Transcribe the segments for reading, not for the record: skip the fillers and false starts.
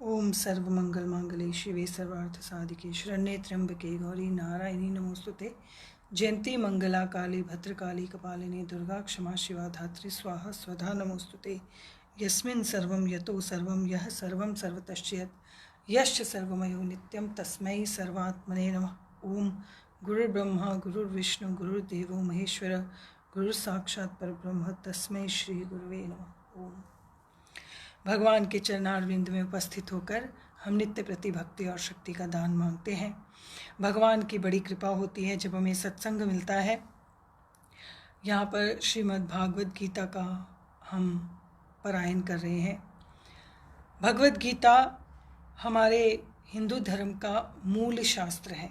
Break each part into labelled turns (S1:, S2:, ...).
S1: ओम सर्वमंगल मांगल्ये शिवे सर्वार्थ साधिके शरण्ये त्र्यंबके गौरी नारायणी नमोस्तुते। जयंती मंगला काली भद्रकाली कपालिनी दुर्गा क्षमा शिवा धात्री स्वाहा स्वधा नमोस्तुते। यस्मिन् सर्वं यतो सर्वं यः सर्वं सर्वतश्च यश्च सर्वमयो नित्यं तस्मै सर्वात्मने नमः। ओम गुरुर्ब्रह्मा गुरुर्विष्णु गुरुर्देवो महेश्वर गुरुसाक्षात् परब्रह्म तस्मै श्री गुरुवे नमः। ओम भगवान के चरणारविंद में उपस्थित होकर हम नित्य प्रति भक्ति और शक्ति का दान मांगते हैं। भगवान की बड़ी कृपा होती है जब हमें सत्संग मिलता है। यहाँ पर श्रीमद् भागवत गीता का हम पारायण कर रहे हैं। भगवत गीता हमारे हिंदू धर्म का मूल शास्त्र है,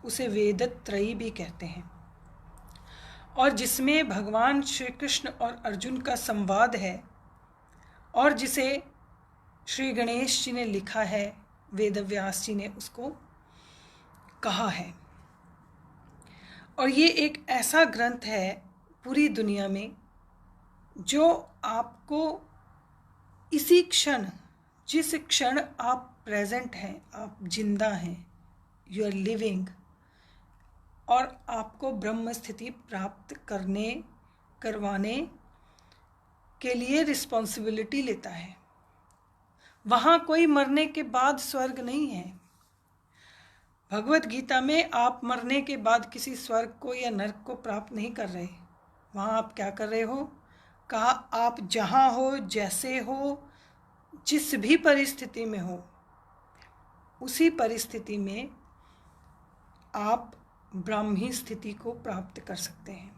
S1: उसे वेदत्रयी भी कहते हैं, और जिसमें भगवान श्री कृष्ण और अर्जुन का संवाद है और जिसे श्री गणेश जी ने लिखा है, वेदव्यास जी ने उसको कहा है। और ये एक ऐसा ग्रंथ है पूरी दुनिया में जो आपको इसी क्षण, जिस क्षण आप प्रेजेंट हैं, आप जिंदा हैं, यू आर लिविंग, और आपको ब्रह्म स्थिति प्राप्त करवाने के लिए रिस्पॉन्सिबिलिटी लेता है। वहाँ कोई मरने के बाद स्वर्ग नहीं है। भगवत गीता में आप मरने के बाद किसी स्वर्ग को या नरक को प्राप्त नहीं कर रहे। वहाँ आप क्या कर रहे हो? कहा आप जहाँ हो, जैसे हो, जिस भी परिस्थिति में हो, उसी परिस्थिति में आप ब्राह्मी स्थिति को प्राप्त कर सकते हैं।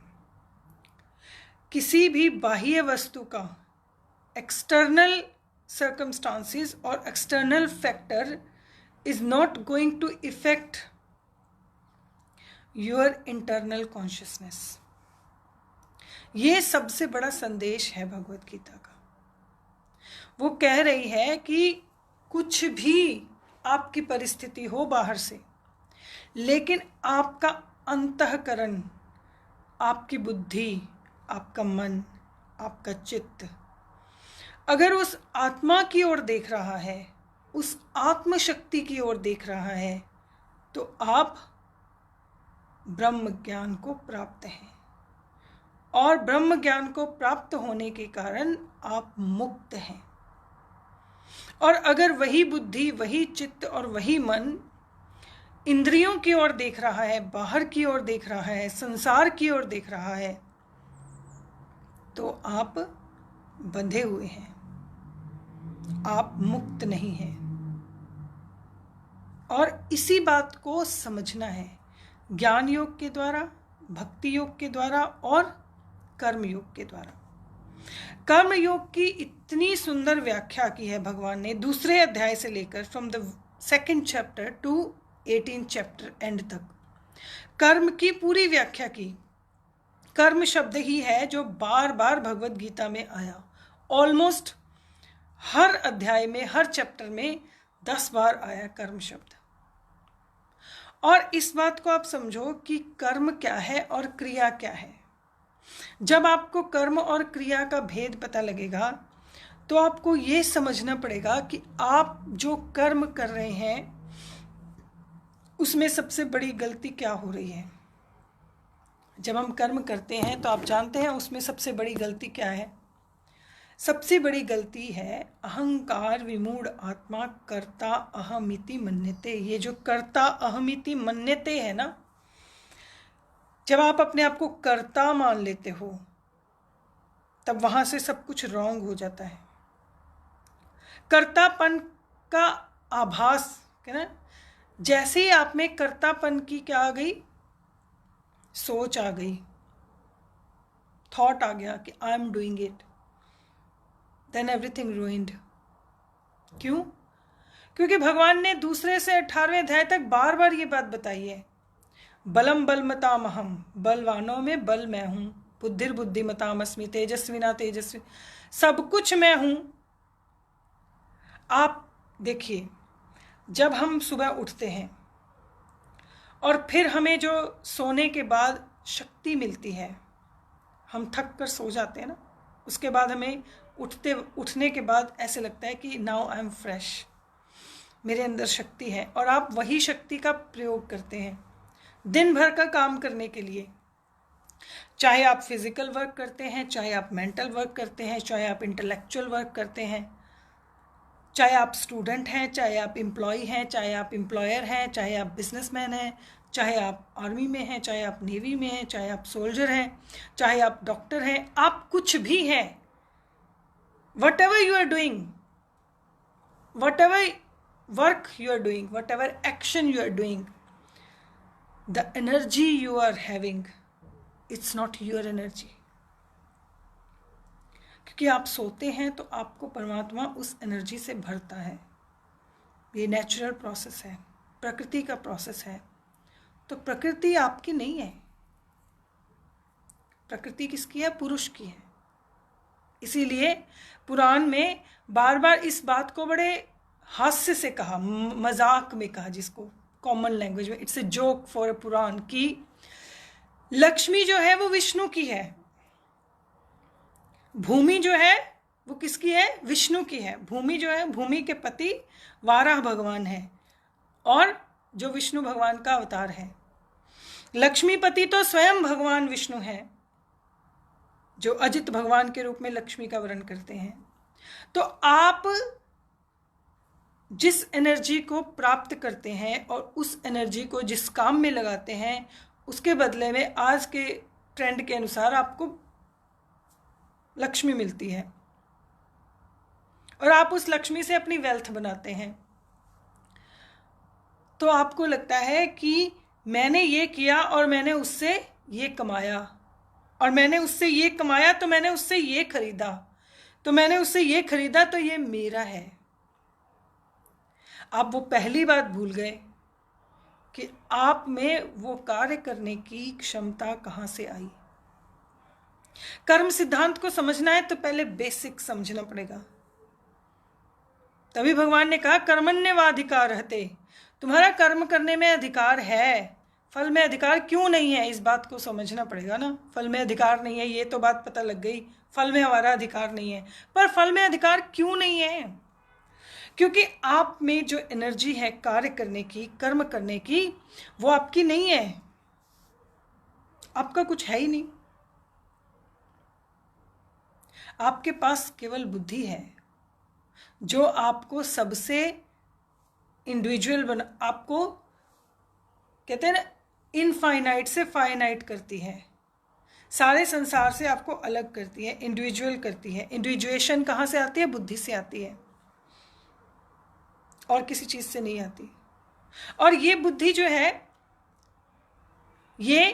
S1: किसी भी बाह्य वस्तु का, एक्सटर्नल सर्कमस्टांसेस और external factor is not going to effect your internal consciousness. ये सबसे बड़ा संदेश है भगवत गीता का। वो कह रही है कि कुछ भी आपकी परिस्थिति हो बाहर से, लेकिन आपका अंतःकरण, आपकी बुद्धि, आपका मन, आपका चित्त अगर उस आत्मा की ओर देख रहा है, उस आत्म शक्ति की ओर देख रहा है, तो आप ब्रह्म ज्ञान को प्राप्त हैं। और ब्रह्म ज्ञान को प्राप्त होने के कारण आप मुक्त हैं। और अगर वही बुद्धि, वही चित्त और वही मन इंद्रियों की ओर देख रहा है, बाहर की ओर देख रहा है, संसार की ओर देख रहा है, तो आप बंधे हुए हैं, आप मुक्त नहीं हैं। और इसी बात को समझना है ज्ञान योग के द्वारा, भक्ति योग के द्वारा और कर्म योग के द्वारा। कर्म योग की इतनी सुंदर व्याख्या की है भगवान ने, दूसरे अध्याय से लेकर from the 2nd chapter two 18th chapter and तक कर्म की पूरी व्याख्या की। कर्म शब्द ही है जो बार बार भगवत गीता में आया। ऑलमोस्ट हर अध्याय में, हर चैप्टर में 10 बार आया कर्म शब्द। और इस बात को आप समझो कि कर्म क्या है और क्रिया क्या है। जब आपको कर्म और क्रिया का भेद पता लगेगा तो आपको ये समझना पड़ेगा कि आप जो कर्म कर रहे हैं उसमें सबसे बड़ी गलती क्या हो रही है। जब हम कर्म करते हैं तो आप जानते हैं उसमें सबसे बड़ी गलती क्या है। सबसे बड़ी गलती है अहंकार विमूढ़ आत्मा कर्ता अहमिति मन्यते। ये जो कर्ता अहमिति मन्यते है ना, जब आप अपने आप को कर्ता मान लेते हो तब वहां से सब कुछ रॉन्ग हो जाता है। कर्तापन का आभास है ना, जैसे ही आप में कर्तापन की क्या आ गई, सोच आ गई, थॉट आ गया कि I am doing it, then everything ruined. क्यों? क्योंकि भगवान ने दूसरे से 18वें अध्याय तक बार बार ये बात बताई है। बलम बलमतामहम, बलवानों में बल मैं हूं, बुद्धिर बुद्धिमतामस्मि, तेजस्विना तेजस्वी, सब कुछ मैं हूं। आप देखिए, जब हम सुबह उठते हैं और फिर हमें जो सोने के बाद शक्ति मिलती है, हम थक कर सो जाते हैं ना, उसके बाद हमें उठने के बाद ऐसे लगता है कि नाउ आई एम फ्रेश, मेरे अंदर शक्ति है, और आप वही शक्ति का प्रयोग करते हैं दिन भर का काम करने के लिए। चाहे आप फिजिकल वर्क करते हैं, चाहे आप मेंटल वर्क करते हैं, चाहे आप इंटेलेक्चुअल वर्क करते हैं, चाहे आप स्टूडेंट हैं, चाहे आप एम्प्लॉय हैं, चाहे आप एम्प्लॉयर हैं, चाहे आप बिजनेसमैन हैं, चाहे आप आर्मी में हैं, चाहे आप नेवी में हैं, चाहे आप सोल्जर हैं, चाहे आप डॉक्टर हैं, आप कुछ भी हैं, whatever you are doing, whatever work you are doing, whatever action you are doing, the energy you are having, it's not your energy. क्योंकि आप सोते हैं तो आपको परमात्मा उस एनर्जी से भरता है। ये नेचुरल प्रोसेस है, प्रकृति का प्रोसेस है। तो प्रकृति आपकी नहीं है, प्रकृति किसकी है? पुरुष की है। इसीलिए पुराण में बार बार इस बात को बड़े हास्य से कहा, मजाक में कहा, जिसको कॉमन लैंग्वेज में it's a joke for a Puran, कि लक्ष्मी जो है वो विष्णु की है, भूमि जो है वो किसकी है? विष्णु की है। भूमि जो है, भूमि के पति वाराह भगवान है, और जो विष्णु भगवान का अवतार है। लक्ष्मीपति तो स्वयं भगवान विष्णु है, जो अजित भगवान के रूप में लक्ष्मी का वर्ण करते हैं। तो आप जिस एनर्जी को प्राप्त करते हैं और उस एनर्जी को जिस काम में लगाते हैं, उसके बदले में आज के ट्रेंड के अनुसार आपको लक्ष्मी मिलती है, और आप उस लक्ष्मी से अपनी वेल्थ बनाते हैं। तो आपको लगता है कि मैंने ये किया और मैंने उससे ये कमाया, और मैंने उससे ये कमाया तो मैंने उससे ये खरीदा, तो मैंने उससे ये खरीदा तो ये मेरा है। आप वो पहली बात भूल गए कि आप में वो कार्य करने की क्षमता कहाँ से आई। कर्म सिद्धांत को समझना है तो पहले बेसिक समझना पड़ेगा। तभी भगवान ने कहा कर्मण्येवाधिकार रहते, तुम्हारा कर्म करने में अधिकार है, फल में अधिकार क्यों नहीं है, इस बात को समझना पड़ेगा ना। फल में अधिकार नहीं है, ये तो बात पता लग गई, फल में हमारा अधिकार नहीं है। पर फल में अधिकार क्यों नहीं है? क्योंकि आप में जो एनर्जी है कार्य करने की, कर्म करने की, वो आपकी नहीं है, आपका कुछ है ही नहीं। आपके पास केवल बुद्धि है, जो आपको सबसे इंडिविजुअल बना, आपको कहते हैं ना, इनफाइनाइट से फाइनाइट करती है, सारे संसार से आपको अलग करती है, इंडिविजुअल करती है। इंडिविजुएशन कहाँ से आती है? बुद्धि से आती है, और किसी चीज़ से नहीं आती। और ये बुद्धि जो है, ये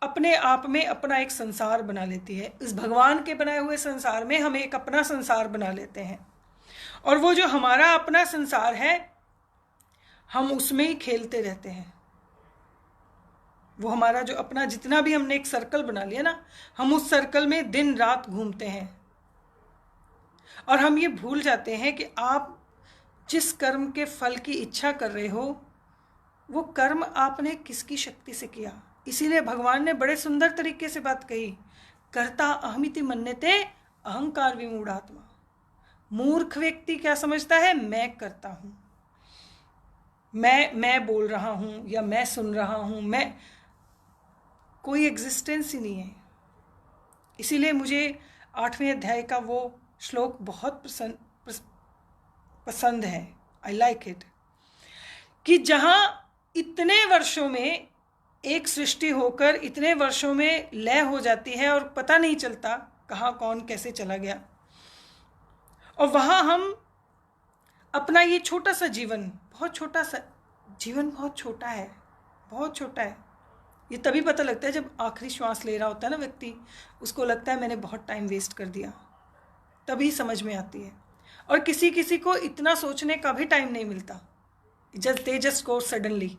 S1: अपने आप में अपना एक संसार बना लेती है। इस भगवान के बनाए हुए संसार में हम एक अपना संसार बना लेते हैं, और वो जो हमारा अपना संसार है, हम उसमें ही खेलते रहते हैं। वो हमारा जो अपना, जितना भी हमने एक सर्कल बना लिया ना, हम उस सर्कल में दिन रात घूमते हैं, और हम ये भूल जाते हैं कि आप जिस कर्म के फल की इच्छा कर रहे हो, वो कर्म आपने किसकी शक्ति से किया। इसीलिए भगवान ने बड़े सुंदर तरीके से बात कही, कर्ता अहमिति मन्यते अहंकार विमूढ़ात्मा। मूर्ख व्यक्ति क्या समझता है? मैं करता हूं, मैं बोल रहा हूं, या मैं सुन रहा हूं, मैं, कोई एग्जिस्टेंस ही नहीं है। इसीलिए मुझे 8वें अध्याय का वो श्लोक बहुत पसंद है, आई लाइक इट, कि जहां इतने वर्षों में एक सृष्टि होकर इतने वर्षों में लय हो जाती है, और पता नहीं चलता कहाँ कौन कैसे चला गया, और वहाँ हम अपना ये छोटा सा जीवन, बहुत छोटा सा जीवन, बहुत छोटा है, बहुत छोटा है। ये तभी पता लगता है जब आखिरी श्वास ले रहा होता है ना व्यक्ति, उसको लगता है मैंने बहुत टाइम वेस्ट कर दिया, तभी समझ में आती है। और किसी किसी को इतना सोचने का भी टाइम नहीं मिलता, they just go suddenly,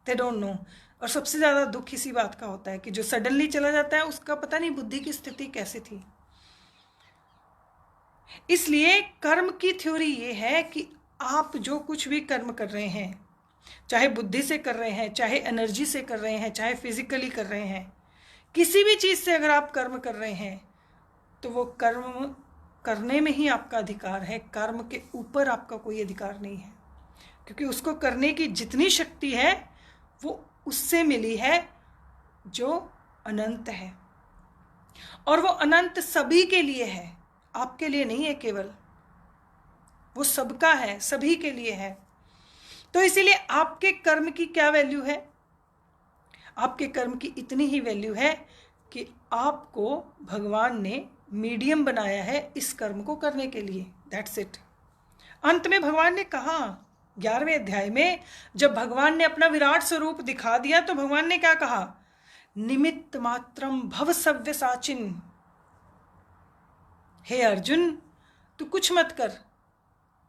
S1: they don't know. और सबसे ज़्यादा दुख इसी बात का होता है कि जो सडनली चला जाता है, उसका पता नहीं बुद्धि की स्थिति कैसे थी। इसलिए कर्म की थ्योरी ये है कि आप जो कुछ भी कर्म कर रहे हैं, चाहे बुद्धि से कर रहे हैं, चाहे एनर्जी से कर रहे हैं, चाहे फिजिकली कर रहे हैं, किसी भी चीज़ से अगर आप कर्म कर रहे हैं, तो वो कर्म करने में ही आपका अधिकार है, कर्म के ऊपर आपका कोई अधिकार नहीं है। क्योंकि उसको करने की जितनी शक्ति है वो उससे मिली है जो अनंत है, और वो अनंत सभी के लिए है, आपके लिए नहीं है केवल, वो सबका है, सभी के लिए है। तो इसीलिए आपके कर्म की क्या वैल्यू है? आपके कर्म की इतनी ही वैल्यू है कि आपको भगवान ने मीडियम बनाया है इस कर्म को करने के लिए। That's it. अंत में भगवान ने कहा 11वें अध्याय में, जब भगवान ने अपना विराट स्वरूप दिखा दिया तो भगवान ने क्या कहा? निमित्त मात्रम भव सव्यसाचिन। हे अर्जुन, तू कुछ मत कर,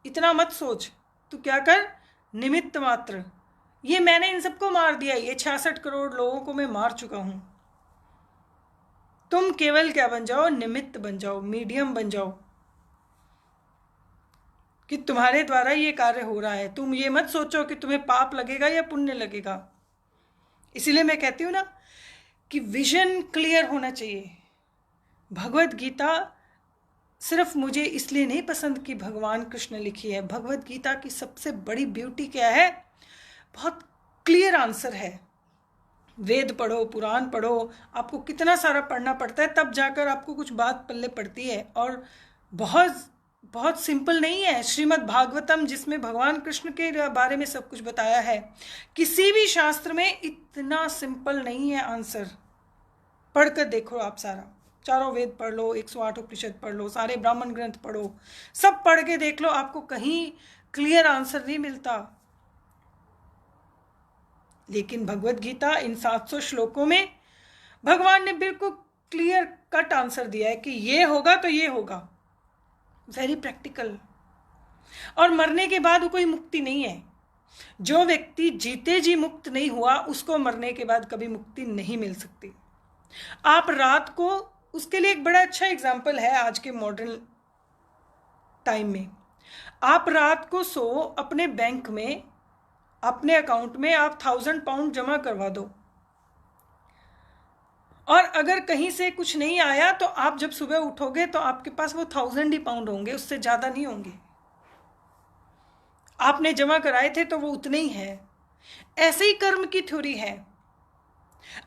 S1: इतना मत सोच, तू क्या कर? निमित्त मात्र। ये मैंने इन सबको मार दिया, ये 66 करोड़ लोगों को मैं मार चुका हूं। तुम केवल क्या बन जाओ? निमित्त बन जाओ, मीडियम बन जाओ कि तुम्हारे द्वारा ये कार्य हो रहा है। तुम ये मत सोचो कि तुम्हें पाप लगेगा या पुण्य लगेगा। इसीलिए मैं कहती हूँ ना कि विजन क्लियर होना चाहिए। भगवत गीता सिर्फ मुझे इसलिए नहीं पसंद कि भगवान कृष्ण लिखी है। भगवत गीता की सबसे बड़ी ब्यूटी क्या है? बहुत क्लियर आंसर है। वेद पढ़ो, पुराण पढ़ो, आपको कितना सारा पढ़ना पड़ता है, तब जाकर आपको कुछ बात पल्ले पड़ती है। और बहुत बहुत सिंपल नहीं है। श्रीमद् भागवतम, जिसमें भगवान कृष्ण के बारे में सब कुछ बताया है, किसी भी शास्त्र में इतना सिंपल नहीं है आंसर। पढ़कर देखो आप सारा, चारों वेद पढ़ लो, 108 उपनिषद पढ़ लो, सारे ब्राह्मण ग्रंथ पढ़ो, सब पढ़ के देख लो, आपको कहीं क्लियर आंसर नहीं मिलता। लेकिन भगवत गीता इन 700 श्लोकों में भगवान ने बिल्कुल क्लियर कट आंसर दिया है कि ये होगा तो ये होगा। Very practical. और मरने के बाद कोई मुक्ति नहीं है। जो व्यक्ति जीते जी मुक्त नहीं हुआ, उसको मरने के बाद कभी मुक्ति नहीं मिल सकती। आप रात को, उसके लिए एक बड़ा अच्छा एग्जाम्पल है आज के मॉडर्न टाइम में। आप रात को सो, अपने बैंक में, अपने अकाउंट में आप 1000 पाउंड जमा करवा दो, और अगर कहीं से कुछ नहीं आया तो आप जब सुबह उठोगे तो आपके पास वो 1000 ही पाउंड होंगे, उससे ज्यादा नहीं होंगे। आपने जमा कराए थे तो वो उतने ही है। ऐसे ही कर्म की थ्योरी है।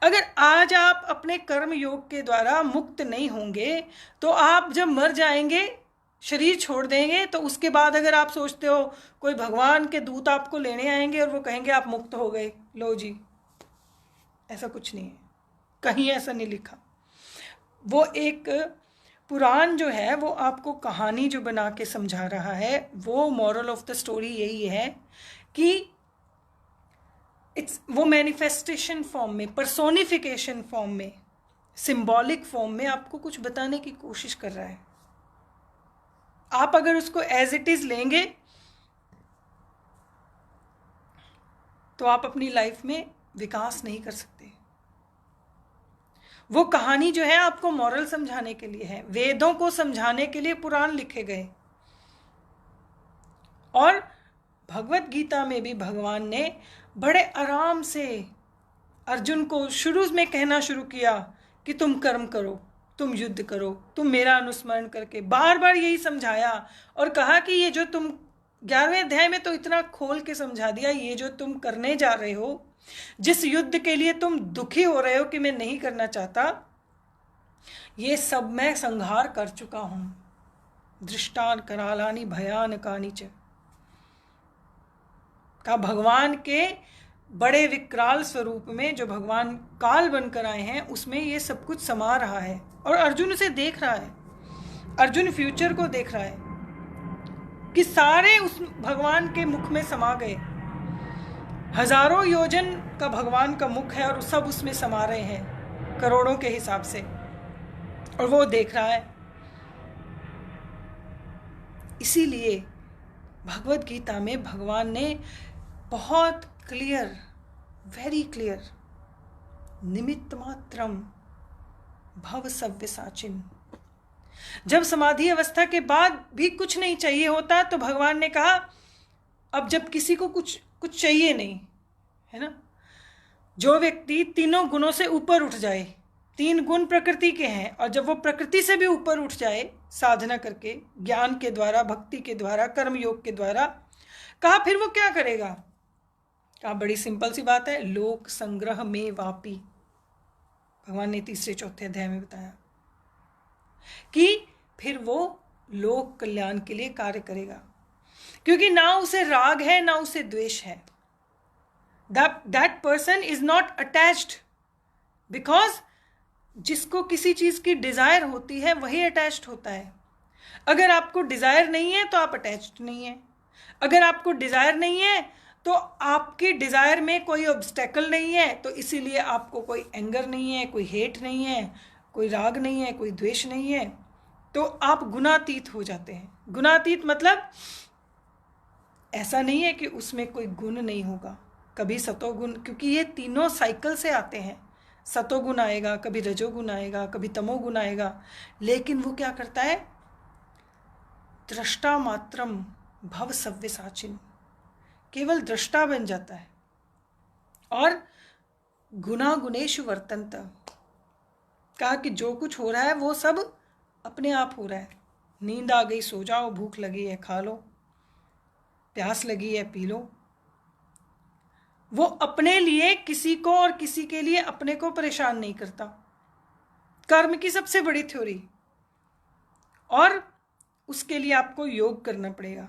S1: अगर आज आप अपने कर्म योग के द्वारा मुक्त नहीं होंगे तो आप जब मर जाएंगे, शरीर छोड़ देंगे, तो उसके बाद अगर आप सोचते हो कोई भगवान के दूत आपको लेने आएंगे और वो कहेंगे आप मुक्त हो गए, लो जी, ऐसा कुछ नहीं है, कहीं ऐसा नहीं लिखा। वो एक पुराण जो है वो आपको कहानी जो बना के समझा रहा है, वो मॉरल ऑफ द स्टोरी यही है कि वो मैनिफेस्टेशन फॉर्म में, पर्सोनिफिकेशन फॉर्म में, सिंबॉलिक फॉर्म में आपको कुछ बताने की कोशिश कर रहा है। आप अगर उसको एज इट इज लेंगे तो आप अपनी लाइफ में विकास नहीं कर सकते। वो कहानी जो है आपको मॉरल समझाने के लिए है, वेदों को समझाने के लिए पुराण लिखे गए। और भगवत गीता में भी भगवान ने बड़े आराम से अर्जुन को शुरू में कहना शुरू किया कि तुम कर्म करो, तुम युद्ध करो, तुम मेरा अनुस्मरण करके, बार बार यही समझाया। और कहा कि ये जो तुम 11वें अध्याय में तो इतना खोल के समझा दिया, ये जो तुम करने जा रहे हो, जिस युद्ध के लिए तुम दुखी हो रहे हो कि मैं नहीं करना चाहता, ये सब मैं संहार कर चुका हूं। दृष्टान करालानी भयानकानि च। का भगवान के बड़े विकराल स्वरूप में जो भगवान काल बनकर आए हैं, उसमें ये सब कुछ समा रहा है। और अर्जुन उसे देख रहा है। अर्जुन फ्यूचर को देख रहा है कि सारे उस भगवान के मुख में समा गए। हजारों योजन का भगवान का मुख है और सब उसमें समा रहे हैं, करोड़ों के हिसाब से, और वो देख रहा है। इसीलिए भगवत गीता में भगवान ने बहुत क्लियर, वेरी क्लियर, निमित्त मात्रम भव सव्यसाचिन। जब समाधि अवस्था के बाद भी कुछ नहीं चाहिए होता तो भगवान ने कहा अब जब किसी को कुछ चाहिए नहीं है ना, जो व्यक्ति तीनों गुणों से ऊपर उठ जाए, 3 गुण प्रकृति के हैं, और जब वो प्रकृति से भी ऊपर उठ जाए साधना करके, ज्ञान के द्वारा, भक्ति के द्वारा, कर्म योग के द्वारा, कहा फिर वो क्या करेगा? कहा बड़ी सिंपल सी बात है, लोक संग्रह में वापी। भगवान ने तीसरे चौथे अध्याय में बताया कि फिर वो लोक कल्याण के लिए कार्य करेगा, क्योंकि ना उसे राग है ना उसे द्वेष है। That person is not attached, because जिसको किसी चीज की डिजायर होती है वही अटैच्ड होता है। अगर आपको डिजायर नहीं है तो आप अटैच्ड नहीं है। अगर आपको डिजायर नहीं है तो आपकी डिजायर में कोई ऑब्स्टेकल नहीं है, तो इसीलिए आपको कोई एंगर नहीं है, कोई हेट नहीं है, कोई राग नहीं है, कोई द्वेष नहीं है, तो आप गुणातीत हो जाते हैं। गुणातीत मतलब ऐसा नहीं है कि उसमें कोई गुण नहीं होगा, कभी सतोगुण, क्योंकि ये तीनों साइकिल से आते हैं। सतोगुण आएगा, कभी रजोगुण आएगा, कभी तमोगुण आएगा, लेकिन वो क्या करता है? दृष्टा मात्रम भव सव्यसाचिन, केवल दृष्टा बन जाता है। और गुना गुणेषु वर्तन्त, कहा कि जो कुछ हो रहा है वो सब अपने आप हो रहा है। नींद आ गई सो जाओ, भूख लगी है खा लो, प्यास लगी है पी लो। वो अपने लिए किसी को और किसी के लिए अपने को परेशान नहीं करता। कर्म की सबसे बड़ी थ्योरी, और उसके लिए आपको योग करना पड़ेगा।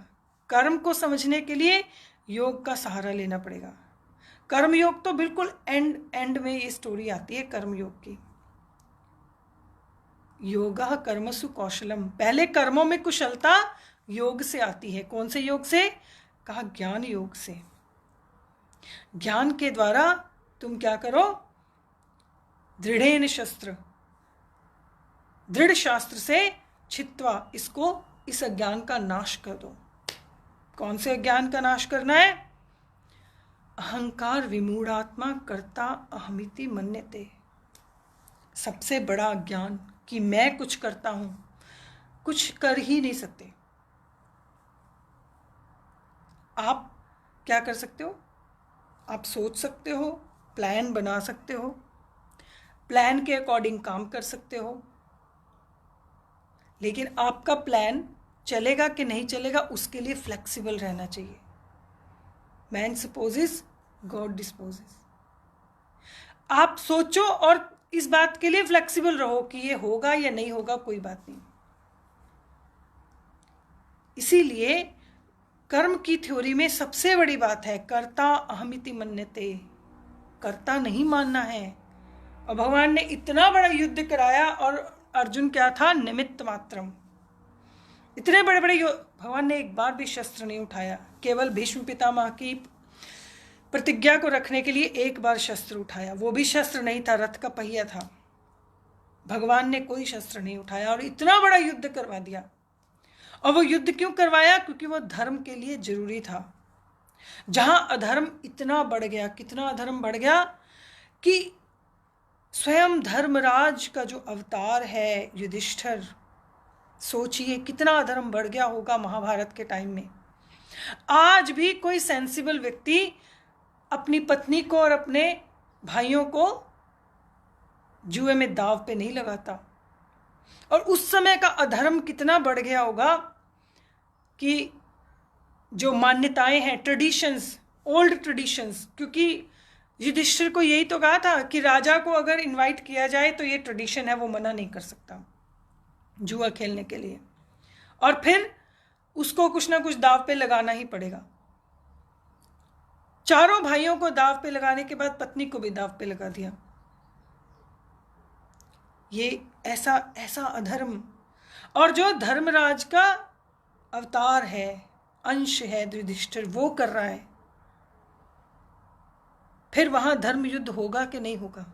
S1: कर्म को समझने के लिए योग का सहारा लेना पड़ेगा। कर्म योग तो बिल्कुल एंड में ये स्टोरी आती है कर्म योग की। योगा कर्मसु कौशलम, पहले कर्मों में कुशलता योग से आती है। कौन से योग से? कहा ज्ञान योग से। ज्ञान के द्वारा तुम क्या करो? दृढ़ेन शस्त्र, दृढ़ शास्त्र से छित्वा, इसको, इस अज्ञान का नाश कर दो। कौन से अज्ञान का नाश करना है? अहंकार विमूढ़ात्मा कर्ता अहमिति मन्यते, सबसे बड़ा अज्ञान कि मैं कुछ करता हूं, कुछ कर ही नहीं सकते। आप क्या कर सकते हो? आप सोच सकते हो, प्लान बना सकते हो, प्लान के अकॉर्डिंग काम कर सकते हो, लेकिन आपका प्लान चलेगा कि नहीं चलेगा उसके लिए फ्लेक्सिबल रहना चाहिए। Man supposes God disposes. आप सोचो और इस बात के लिए फ्लेक्सिबल रहो कि ये होगा या नहीं होगा, कोई बात नहीं। इसीलिए कर्म की थ्योरी में सबसे बड़ी बात है कर्ता अहमिति मन्यते, कर्ता नहीं मानना है। और भगवान ने इतना बड़ा युद्ध कराया और अर्जुन क्या था? निमित्त मात्रम। इतने बड़े बड़े भगवान ने एक बार भी शस्त्र नहीं उठाया, केवल भीष्म पितामह की प्रतिज्ञा को रखने के लिए एक बार शस्त्र उठाया, वो भी शस्त्र नहीं था, रथ का पहिया था। भगवान ने कोई शस्त्र नहीं उठाया और इतना बड़ा युद्ध करवा दिया। और वो युद्ध क्यों करवाया? क्योंकि वो धर्म के लिए जरूरी था। जहां अधर्म इतना बढ़ गया, कितना अधर्म बढ़ गया कि स्वयं धर्मराज का जो अवतार है युधिष्ठिर, सोचिए कितना अधर्म बढ़ गया होगा महाभारत के टाइम में। आज भी कोई सेंसिबल व्यक्ति अपनी पत्नी को और अपने भाइयों को जुए में दाव पे नहीं लगाता। और उस समय का अधर्म कितना बढ़ गया होगा कि जो मान्यताएं हैं, ट्रेडिशंस, ओल्ड ट्रेडिशंस, क्योंकि युधिष्ठिर को यही तो कहा था कि राजा को अगर इनवाइट किया जाए तो ये ट्रेडिशन है, वो मना नहीं कर सकता जुआ खेलने के लिए, और फिर उसको कुछ ना कुछ दाव पे लगाना ही पड़ेगा। चारों भाइयों को दाव पे लगाने के बाद पत्नी को भी दाव पे लगा दिया। ये ऐसा अधर्म, और जो धर्मराज का अवतार है, अंश है युधिष्ठिर, वो कर रहा है, फिर वहां धर्म युद्ध होगा कि नहीं होगा?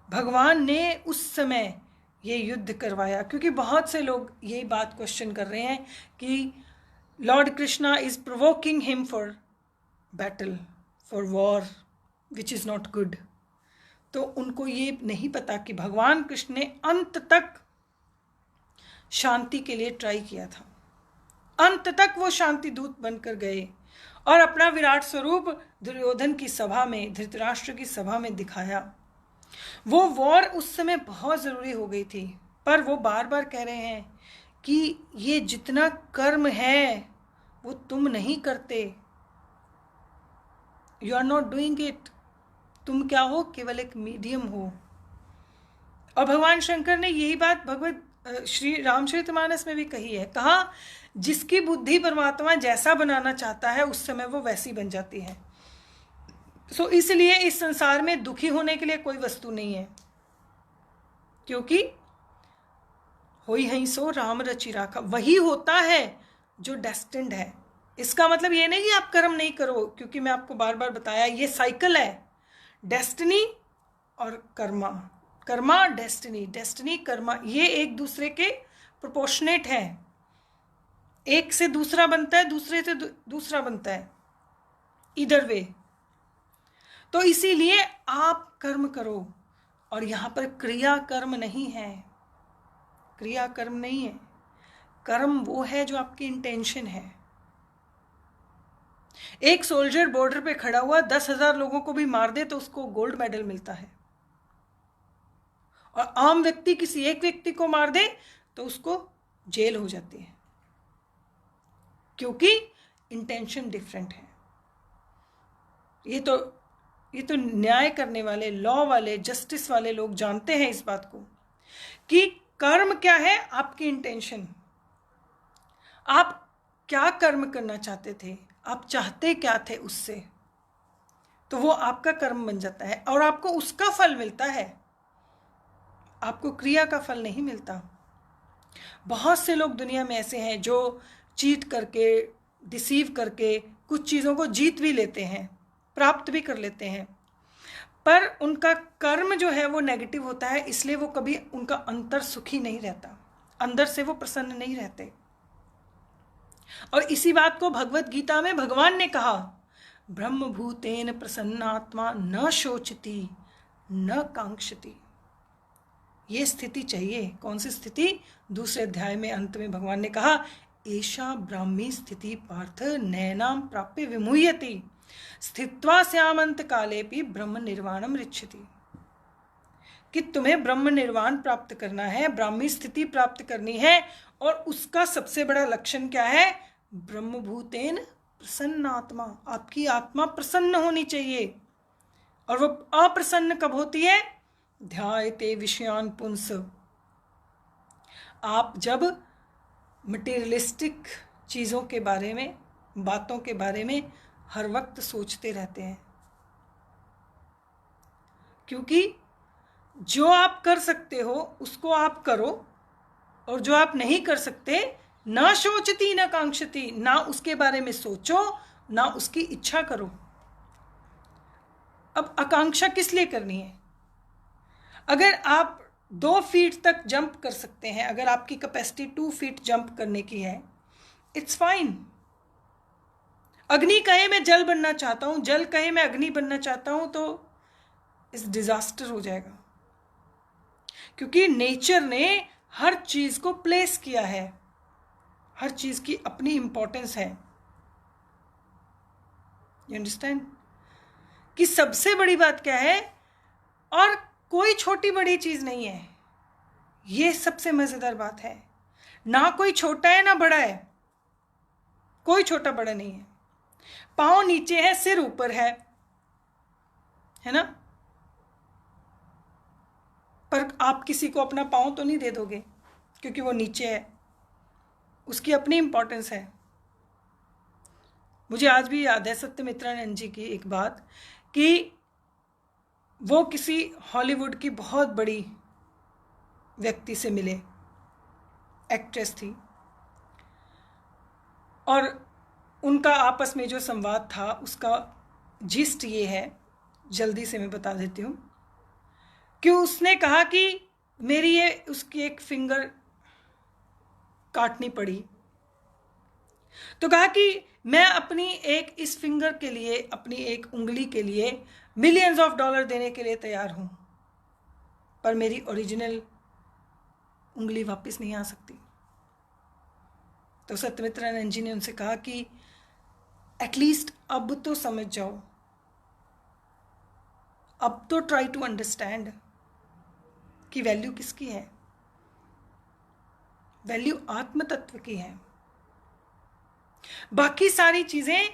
S1: भगवान ने उस समय ये युद्ध करवाया, क्योंकि बहुत से लोग यही बात क्वेश्चन कर रहे हैं कि Lord Krishna is provoking him for battle, for war, which is not good. तो उनको ये नहीं पता कि भगवान कृष्ण ने अंत तक शांति के लिए ट्राई किया था। अंत तक वो शांति दूत बनकर गए और अपना विराट स्वरूप दुर्योधन की सभा में, धृतराष्ट्र की सभा में दिखाया। वो वॉर उस समय बहुत ज़रूरी हो गई थी, पर वो बार बार कह रहे हैं कि ये जितना कर्म है वो तुम नहीं करते, you are not doing it. तुम क्या हो? केवल एक मीडियम हो। और भगवान शंकर ने यही बात भगवत श्री रामचरितमानस में भी कही है। कहा, जिसकी बुद्धि परमात्मा जैसा बनाना चाहता है उस समय वो वैसी बन जाती है। सो इसलिए इस संसार में दुखी होने के लिए कोई वस्तु नहीं है, क्योंकि होई हई सो राम रचि राखा, वही होता है जो डेस्टिन्ड है। इसका मतलब ये नहीं कि आप कर्म नहीं करो, क्योंकि मैं आपको बार बार बताया ये साइकिल है, डेस्टिनी और कर्मा, कर्मा डेस्टिनी, डेस्टिनी कर्मा, ये एक दूसरे के प्रोपोर्शनेट है। एक से दूसरा बनता है, दूसरे से दूसरा बनता है, इधर वे। तो इसीलिए आप कर्म करो। और यहां पर क्रिया कर्म नहीं है, क्रिया कर्म नहीं है, कर्म वो है जो आपकी इंटेंशन है। एक सोल्जर बॉर्डर पे खड़ा हुआ 10,000 लोगों को भी मार दे तो उसको गोल्ड मेडल मिलता है, और आम व्यक्ति किसी एक व्यक्ति को मार दे तो उसको जेल हो जाती है, क्योंकि इंटेंशन डिफरेंट है। ये तो न्याय करने वाले, लॉ वाले, जस्टिस वाले लोग जानते हैं इस बात को कि कर्म क्या है, आपकी इंटेंशन। आप क्या कर्म करना चाहते थे, आप चाहते क्या थे उससे, तो वो आपका कर्म बन जाता है और आपको उसका फल मिलता है, आपको क्रिया का फल नहीं मिलता। बहुत से लोग दुनिया में ऐसे हैं जो चीट करके, डिसीव करके कुछ चीज़ों को जीत भी लेते हैं, प्राप्त भी कर लेते हैं, पर उनका कर्म जो है वो नेगेटिव होता है, इसलिए वो कभी उनका अंतर सुखी नहीं रहता, अंदर से वो प्रसन्न नहीं रहते। और इसी बात को भगवत गीता में भगवान ने कहा, ब्रह्म भूतेन प्रसन्नात्मा न शोचति न कांक्षति। ये स्थिति चाहिए। कौन सी स्थिति? दूसरे अध्याय में अंत में भगवान ने कहा, एषा ब्राह्मी स्थिति पार्थ नैनाम प्राप्य विमुह्यति स्थित्वा स्यामंत काले भी ब्रह्म निर्वाणम रिच्छति। कि तुम्हें ब्रह्म निर्वाण प्राप्त करना है, ब्राह्मी स्थिति प्राप्त करनी है, और उसका सबसे बड़ा लक्षण क्या है? ब्रह्मभूतेन प्रसन्न आत्मा, आपकी आत्मा प्रसन्न होनी चाहिए। और वो अप्रसन्न कब होती है? ध्यायते विषयान पुंस। आप जब मटेरियलिस्टिक चीज़ों के बारे में, बातों के बारे में हर वक्त सोचते रहते हैं, क्योंकि जो आप कर सकते हो उसको आप करो, और जो आप नहीं कर सकते, ना सोचती ना कांक्षती, ना उसके बारे में सोचो ना उसकी इच्छा करो। अब आकांक्षा किस लिए करनी है? अगर आप 2 फीट तक जंप कर सकते हैं, अगर आपकी कैपेसिटी 2 फीट जंप करने की है, इट्स फाइन। अग्नि कहे मैं जल बनना चाहता हूं, जल कहे मैं अग्नि बनना चाहता हूं, तो इस डिजास्टर हो जाएगा, क्योंकि नेचर ने हर चीज को प्लेस किया है, हर चीज की अपनी इंपॉर्टेंस है। You understand? कि सबसे बड़ी बात क्या है, और कोई छोटी बड़ी चीज नहीं है। ये सबसे मजेदार बात है, ना कोई छोटा है ना बड़ा है, कोई छोटा बड़ा नहीं है। पांव नीचे है, सिर ऊपर है ना? पर आप किसी को अपना पांव तो नहीं दे दोगे, क्योंकि वो नीचे है, उसकी अपनी इंपॉर्टेंस है। मुझे आज भी याद है सत्यमित्रानंद जी की एक बात, कि वो किसी हॉलीवुड की बहुत बड़ी व्यक्ति से मिले, एक्ट्रेस थी, और उनका आपस में जो संवाद था उसका जिस्ट ये है, जल्दी से मैं बता देती हूँ, कि उसने कहा कि मेरी ये उसकी एक फिंगर काटनी पड़ी, तो कहा कि मैं अपनी एक इस फिंगर के लिए, अपनी एक उंगली के लिए मिलियंस ऑफ डॉलर देने के लिए तैयार हूं, पर मेरी ओरिजिनल उंगली वापस नहीं आ सकती। तो सत्यमित्रानंद जी ने उनसे कहा कि एटलीस्ट अब तो समझ जाओ, अब तो ट्राई टू अंडरस्टैंड कि वैल्यू किसकी है। वैल्यू आत्म तत्व की है। बाकी सारी चीजें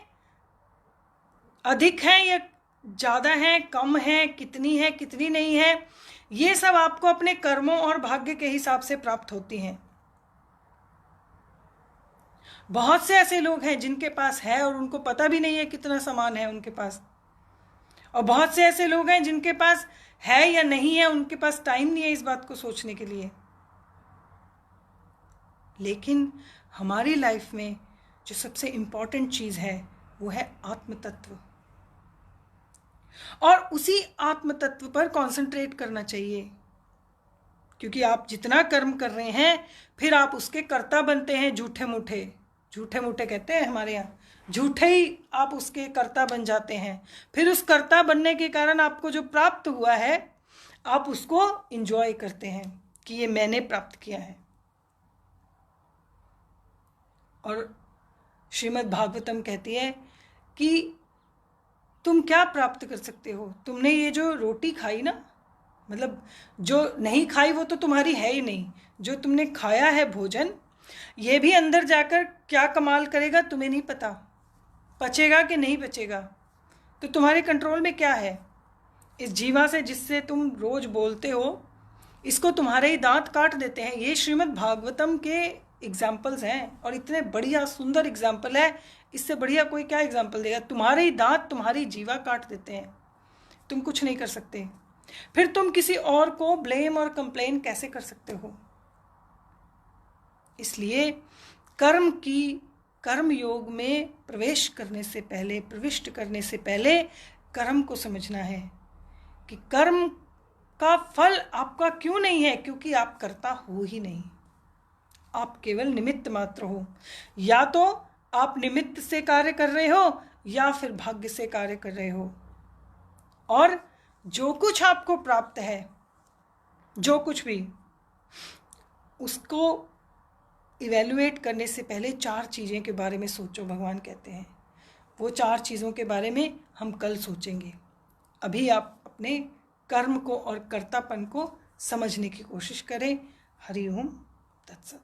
S1: अधिक हैं या ज्यादा हैं, कम हैं, कितनी है कितनी नहीं है, ये सब आपको अपने कर्मों और भाग्य के हिसाब से प्राप्त होती हैं। बहुत से ऐसे लोग हैं जिनके पास है और उनको पता भी नहीं है कितना सामान है उनके पास, और बहुत से ऐसे लोग हैं जिनके पास है या नहीं है, उनके पास टाइम नहीं है इस बात को सोचने के लिए। लेकिन हमारी लाइफ में जो सबसे इंपॉर्टेंट चीज है वो है आत्म तत्व, और उसी आत्म तत्व पर कंसंट्रेट करना चाहिए। क्योंकि आप जितना कर्म कर रहे हैं फिर आप उसके कर्ता बनते हैं, झूठे मूठे, झूठे मूठे कहते हैं हमारे यहाँ, झूठे ही आप उसके कर्ता बन जाते हैं। फिर उस कर्ता बनने के कारण आपको जो प्राप्त हुआ है आप उसको एंजॉय करते हैं कि ये मैंने प्राप्त किया है। और श्रीमद् भागवतम कहती है कि तुम क्या प्राप्त कर सकते हो, तुमने ये जो रोटी खाई ना, मतलब जो नहीं खाई वो तो तुम्हारी है ही नहीं, जो तुमने खाया है भोजन, ये भी अंदर जाकर क्या कमाल करेगा तुम्हें नहीं पता, पचेगा कि नहीं पचेगा, तो तुम्हारे कंट्रोल में क्या है। इस जीवा से जिससे तुम रोज बोलते हो, इसको तुम्हारे ही दांत काट देते हैं। ये श्रीमद् भागवतम के एग्जाम्पल्स हैं, और इतने बढ़िया सुंदर एग्जाम्पल है, इससे बढ़िया कोई क्या एग्जाम्पल देगा। तुम्हारे ही दांत तुम्हारी जीवा काट देते हैं, तुम कुछ नहीं कर सकते, फिर तुम किसी और को ब्लेम और कंप्लेन कैसे कर सकते हो। इसलिए कर्म योग में प्रवेश करने से पहले, प्रविष्ट करने से पहले कर्म को समझना है कि कर्म का फल आपका क्यों नहीं है, क्योंकि आप कर्ता हो ही नहीं, आप केवल निमित्त मात्र हो। या तो आप निमित्त से कार्य कर रहे हो या फिर भाग्य से कार्य कर रहे हो। और जो कुछ आपको प्राप्त है, जो कुछ भी, उसको इवेल्युएट करने से पहले 4 चीज़ें के बारे में सोचो, भगवान कहते हैं। वो 4 चीज़ों के बारे में हम कल सोचेंगे। अभी आप अपने कर्म को और कर्तापन को समझने की कोशिश करें। हरि ओम तत्सत।